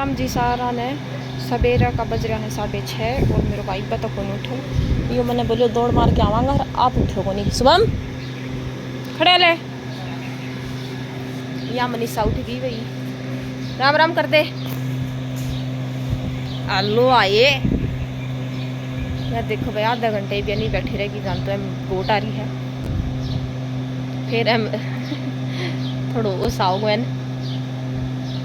राम जी सारा ने सवेरा का बज रहा है 6:30 और मेरे भाई तक को नहीं उठो। यो मैंने बोलो दौड़ मार के आवांगा और आप उठो को नहीं। शुभम खड़े ले। यहाँ मनीषा उठ गई भाई। राम राम कर दे। आलो आए यार, देखो भाई आधा घंटे भी नहीं बैठी रहेगी। जान तो गोट आ रही है फिर हम थोड़ा वो साव गन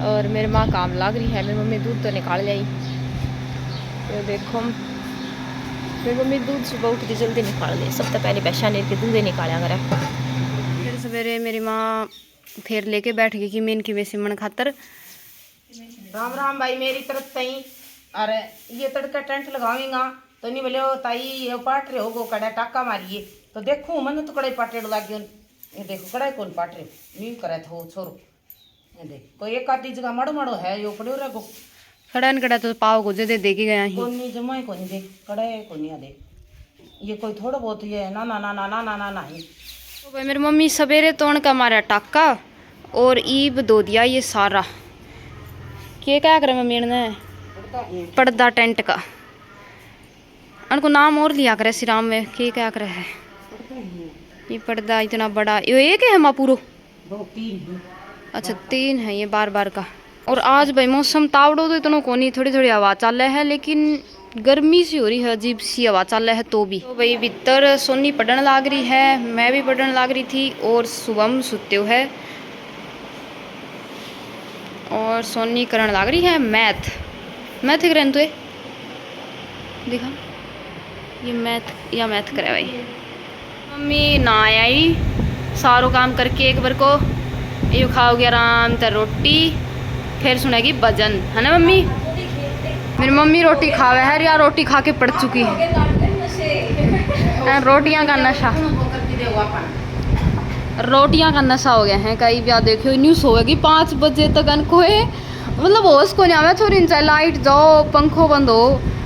और मेरे माँ काम लाग रही है। मेरी मम्मी दूध तो निकाल लाई। तो देखो मेरी मम्मी दूध सुबह उठ के जल्दी निकाल ली। सबसे पहले पैशानी के दूध निकाला अगर फिर सवेरे मेरी माँ फिर लेके बैठ गई कि मैं इनकी वैसे मन खातर। राम राम भाई मेरी तरफ सही। अरे ये तड़का टेंट लगावेगा तो नहीं बोले ताई ये पाट रहे हो गो कड़ा टाका मारिए तो देखो मन तो कड़ाई पाटे लग गयो। ये देखो कड़ाई कौन पाट रहे नहीं करे थो छोरो। ये देख कोई एक आधी जगह मड़ो मड़ो है यो पड़ो रे गो खड़ा न खड़ा तो पाव को दे दे के गया ही कोनी जमाई कोनी देख कड़ाई कोनी आ देख ये कोई थोड़ा बहुत ये ना ना ना ना ना ना ना ना ही। तो भाई मेरी मम्मी सवेरे तोड़ का मारा टाका और ईब दो दिया ये सारा। क्या करे मम्मी ने पर्दा टेंट का उनको नाम और लिया करे श्रीराम में क्या करे है ये पर्दा इतना बड़ा। ये एक है माँ पूरो अच्छा 3 है ये बार बार का। और आज भाई मौसम तावड़ो तो इतना को नहीं, थोड़ी थोड़ी हवा चल रहा है लेकिन गर्मी सी हो रही है, अजीब सी हवा चल रहा है। तो भी तो भाई भीतर सोनी पढ़ने लाग रही है, मैं भी पढ़ने लाग रही थी और शुभम सुते हुए है और सोनी करने लाग रही है मैथ। मैथ करें तो दिखा ये मैथ करे भाई। मम्मी ना आई सारो काम करके एक बार को ये खाओगे आराम से रोटी फिर सुनेगी भजन है ना मम्मी। मेरी मम्मी रोटी खावे है या रोटी खा के पड़ चुकी है। रोटियां का नशा हो गया है। कई ब्याह देखो न्यूज़ होगी 5 बजे तक अनको है मतलब होश को नहीं आवे छोरी चाहे लाइट जाओ पंखो बंद हो।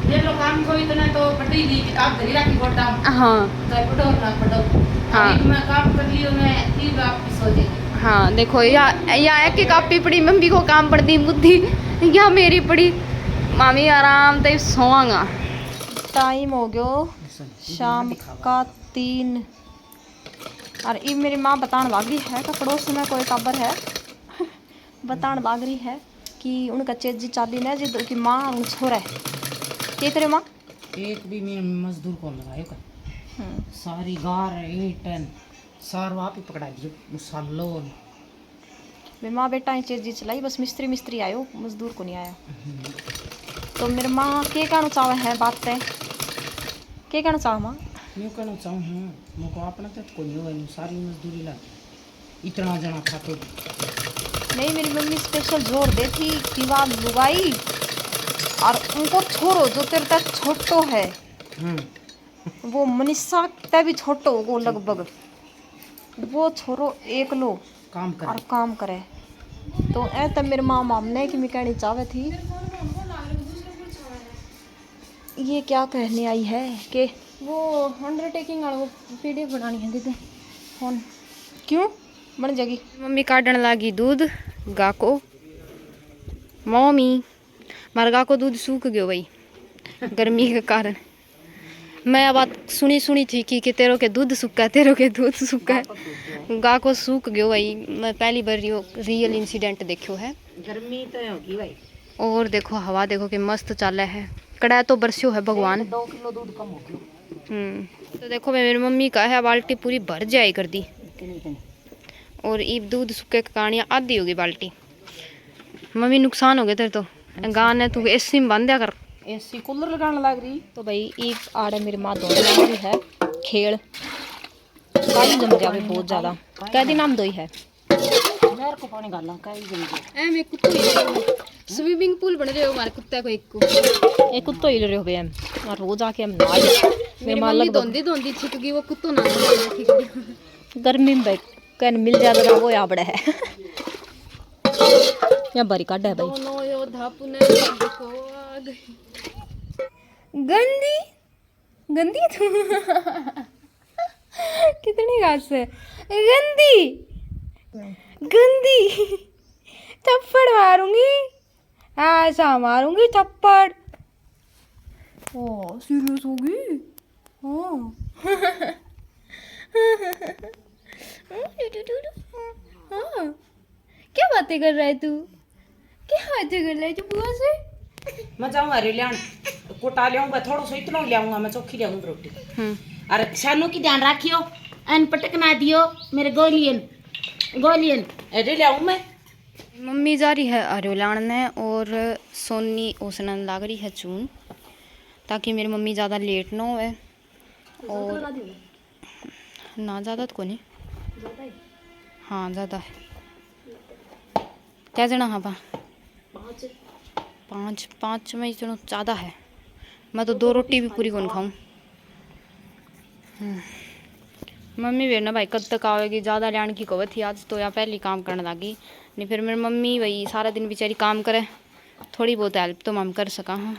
ये लोग काम को इतना तो पढ़ी ली किताब धरी रखी गोटा हाँ तो पढ़ो ना पढ़ो हाँ मैं काम कर लियो मैं 3 वापस हो जाएगी। हाँ देखो या एक ही कापी पड़ी मम्मी को काम पड़ दी बुद्धि या मेरी पड़ी मामी आराम से सोवांगा। टाइम हो गयो शाम का 3 और ये मेरी माँ बताने लाग रही है कि पड़ोस में कोई टाबर है बताने लाग रही है कि उनका चेजी चाली ने जिद की माँ उन छोरा है क्या करे माँ एक भी मैं मजदूर को लगायो का सारी गार ईंट सार वहाँ पे पकड़ा दियो मसालो मेरी माँ बेटा ही चेजी चलाई बस मिस्त्री आयो मजदूर को नहीं आया। तो मेरी माँ के कहना चाहे है बात पे के कहना चाहे माँ मैं कहना चाहूँ मुझको अपना तो कोई हो सारी मजदूरी ला इतना जना खाते नहीं। मेरी मम्मी स्पेशल जोर दे थी विवाह लुगाई और उनको छोड़ो जो तेरे तक छोटो है वो मनीषा ते भी छोटो वो लगभग वो छोरो एक लो काम करे और काम करे। तो ऐ तब मेरी माँ मामने की मैं कहनी चाहे थी ये क्या कहने आई है कि वो अंडरटेकिंग वाला वो PDF बनानी है दीदी फोन क्यों बन जाएगी। मम्मी काटने लगी दूध गा को मम्मी मार गा को दूध सूख गयो भाई गर्मी के कारण। मैं बात सुनी थी कि तेरों के दूध सूखा है गा को सूख गयो भाई। मैं पहली बार रियल इंसिडेंट देखो है। गर्मी तो होगी भाई। और देखो हवा देखो कि मस्त चल है कड़ा तो बरस्यो है भगवान 2 किलो दूध कम हो गयो। तो देखो मेरी मम्मी का है बाल्टी पूरी भर जाए कर दी और ईब दूध सूखे कहानियाँ आधी होगी बाल्टी। मम्मी नुकसान हो गया तेरे तो गान है तू एसी में बांध दिया कर एसी कूलर लगाने लग रही। तो भाई ईब आड़े मेरी माँ धोने लग रही है खेल काली जम जावे बहुत ज़्यादा कह दिन नाम दोई है मेरे को पानी गाला काई जल्दी ए मैं कुत्तो स्विमिंग पूल बन रहे हो हमारे कुत्ते को एक कुत्तो हिल रहे हो बे हम और रोज आके हम नहा मेरी माँ लग धोंदी छिक गई वो कुत्तो ना गर्मी में भाई कन मिल जाता ना वो यहाँ बड़ा है यहाँ बारी काट है भाई गंदी गंदी तू कितनी घास है गंदी गंदी थप्पड़ मारूंगी ऐसा मारूंगी थप्पड़। ओ सीरियस होगी। हाँ हाँ, क्या बातें कर रहा है तू? क्या बातें कर रहा है तू बुआ से? मैं जाऊंगा अरे लियान कोटा लियाऊंगा थोड़ा सा इतना लियाऊंगा मैं चौखी लियाऊंगा रोटी। अरे शानू की ध्यान रखियो एन पटक ना दियो मेरे गोलियन गोलियन अरे लियाऊं मैं। मम्मी जा रही है आर्यो लाने और सोनी ओसनन लाग रही है चून, ताकि मेरी मम्मी ज़्यादा लेट ना होए। और ना ज़्यादा तो नहीं, हाँ ज़्यादा है। क्या जना हाँ पाँच में इतना ज़्यादा है। मैं तो 2 रोटी भी पूरी कौन खाऊं। मम्मी भी ना भाई कब तक आवेगी, ज़्यादा लियान की कवत थी आज तो या पहले काम करने लगी। नहीं फिर मेरी मम्मी वही सारा दिन बेचारी काम करे, थोड़ी बहुत हेल्प तो मैं कर सका। हाँ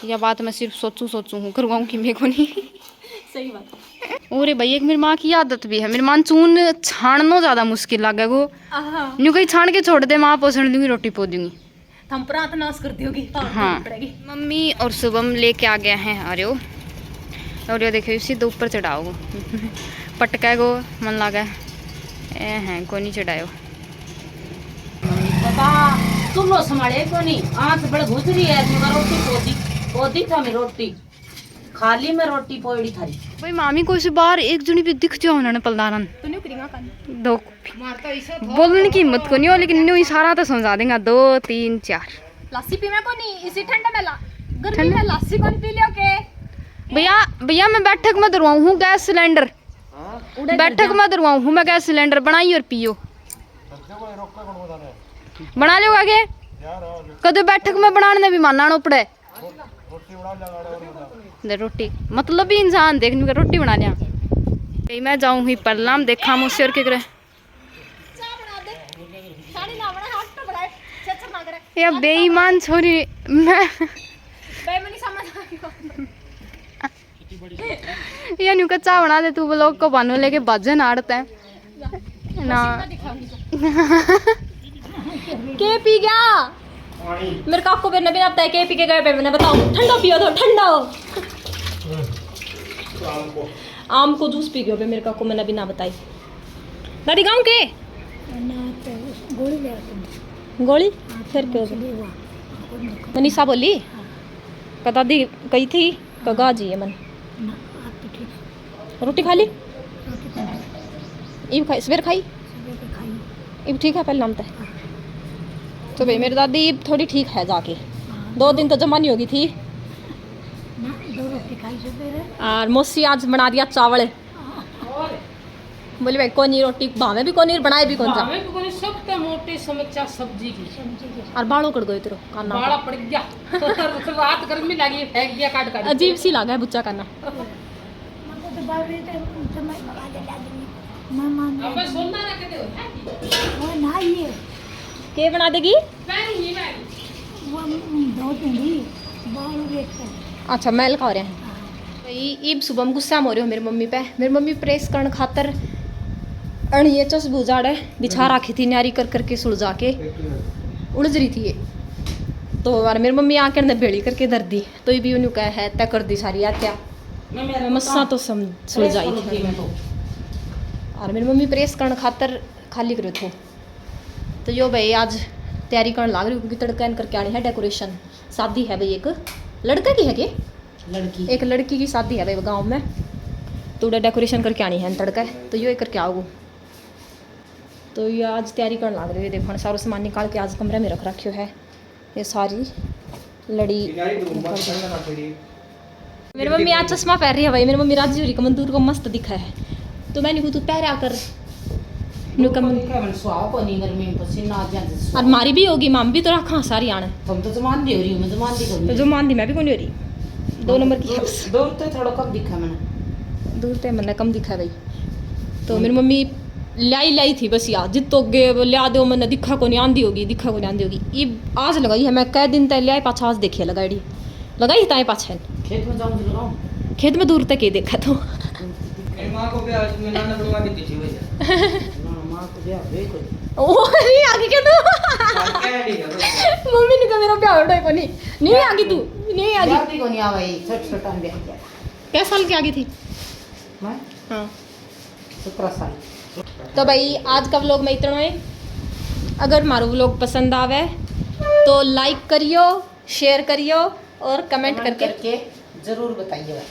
यह बात मैं सिर्फ सोचूं हूँ करवाऊँ कि मेरे को नहीं। सही बात। और भाई एक मेरी माँ की आदत भी है, मेरी माँ चून छानना ज़्यादा मुश्किल लगे वो न्यू कहीं छान के छोड़ दे, माँ पोसण दूंगी रोटी पो दूंगी। हम प्रात नाश करती होगी। हाँ मम्मी और शुभम लेके आ गया है अरे और ये देखो सीधे ऊपर चढ़ाओ पटका गो मन लगा है को नहीं चढ़ायो। बता तुम लो संभाले को नहीं आंख बड़ घुस रही है मैं रोटी पोदी था मैं रोटी खाली में रोटी पोड़ी थारी भाई मामी को से बाहर एक जनी भी दिख जाओ उन्होंने पलदारन तो नहीं करेगा कान दो मारता इसे बोलने की हिम्मत को नहीं हो, लेकिन न्यू इशारा तो समझा देगा 2 3 4। लस्सी पी मैं को नहीं इसी ठंडा में गर्मी में लस्सी कौन पी लियो के? भैया मैं बैठक में दरवाऊँ हूँ गैस सिलेंडर, बैठक में दरवाऊँ हूँ मैं गैस सिलेंडर, बनाई और पियो बना लो आगे कदे बैठक में बनाने भी मानना पड़े। रोटी मतलब भी इंसान देखने का रोटी बना लिया। कहीं मैं जाऊँ हुई पल्लाम देखा मुझसे और क्या करे या बेईमान छोरी मैं या न्यू का चाह बना दे तू लोग को बानो लेके भजन आड़ता है ना। के पी गया मेरे काको पे नबी आता है के पी के गए पे मैंने बताओ ठंडा पियो तो ठंडा आम को जूस पी गयो पे मेरे काको मैंने भी ना बताई दादी गाँव के गोली फिर क्यों मनीषा बोली का दादी कही थी कगा जी है मन रोटी खा ली इब खाई सवेर खाई इब ठीक है पहले नाम है तो भाई मेरी दादी थोड़ी ठीक है जाके 2 दिन तो जमा नहीं होगी थी। और मौसी आज बना दिया चावल बोले भाई कोनी रोटी भावे भी कोनी बनाए भी कौन सा सब मोटी समीक्षा सब्जी की और बालों कट गए तेरो काना बाड़ा पड़ गया रात गर्मी लगी फेंक दिया काट काट अजीब सी लगा है बुच्चा करना। अबे सोना ना के दे के बना देगी अच्छा मैल खा रहे हैं भाई इब सुबह में गुस्सा हो रहे हो मेरी मम्मी पे। मेरी मम्मी प्रेस करने खातर अणिये चस बुझाड़े बिछा रखी थी न्यारी कर करके सुलझा के उलझ रही थी ये तो और मेरी मम्मी आके ने भेड़ी करके धर दी तो ये भी उन्हें कहा है तय कर दी सारी याद क्या मस्सा तो सुलझाई थी और मेरी मम्मी प्रेस करने खातर खाली करो थो तो यो भाई आज तैयारी करने लग रही हूँ क्योंकि तड़का करके आनी है डेकोरेशन शादी है भाई एक लड़का की है कि एक लड़की की शादी है भाई गाँव में तो उधर डेकोरेशन करके आनी है तड़का तो यो करके आओ तो ये आज तैयारी करने लग रही है। देखो सारा सामान निकाल के आज कमरे में रख रखियो है ये सारी लड़ी मेरी मम्मी आज चश्मा पहन रही है भाई मेरी मम्मी राजी हो रही कमंदूर को मस्त दिखा है तो मैंने तू पहरा कर और मारी भी होगी माम भी तो रखा सारी आने तुम तो जमान दी हो रही तो जो मान दी मैं भी कौन हो रही 2 नंबर की दूर तो थोड़ा कम दिखा मैंने दूर तो मैंने कम दिखा भाई तो मेरी मम्मी लाई थी बस यार जितो गे लिया दो मैंने दिखा को नहीं आंदी होगी दिखा को नहीं आंदी होगी ये आज लगाई है मैं कई दिन तक लिया पाछा आज देखिए लगाई लगाई ताए पाछा खेत में जाऊँ लगाऊँ खेत में दूर तक ये देखा तो माँ को भी आज में लाना बनवा के दी थी भैया माँ को भी कोई ओ नहीं आगे क्या तू मम्मी ने कहा मेरा ब्याह होड़ा को नहीं आगे तू नहीं आगे जाती को नहीं आवे छोट छोटा ब्याह किया क्या साल की आगे थी मैं हाँ 17 साल। तो भाई आज का व्लॉग में इतना है। अगर हमारा व्लॉग पसंद आवे तो लाइक करियो, शेयर करियो और कमेंट करके करके जरूर बताइएगा।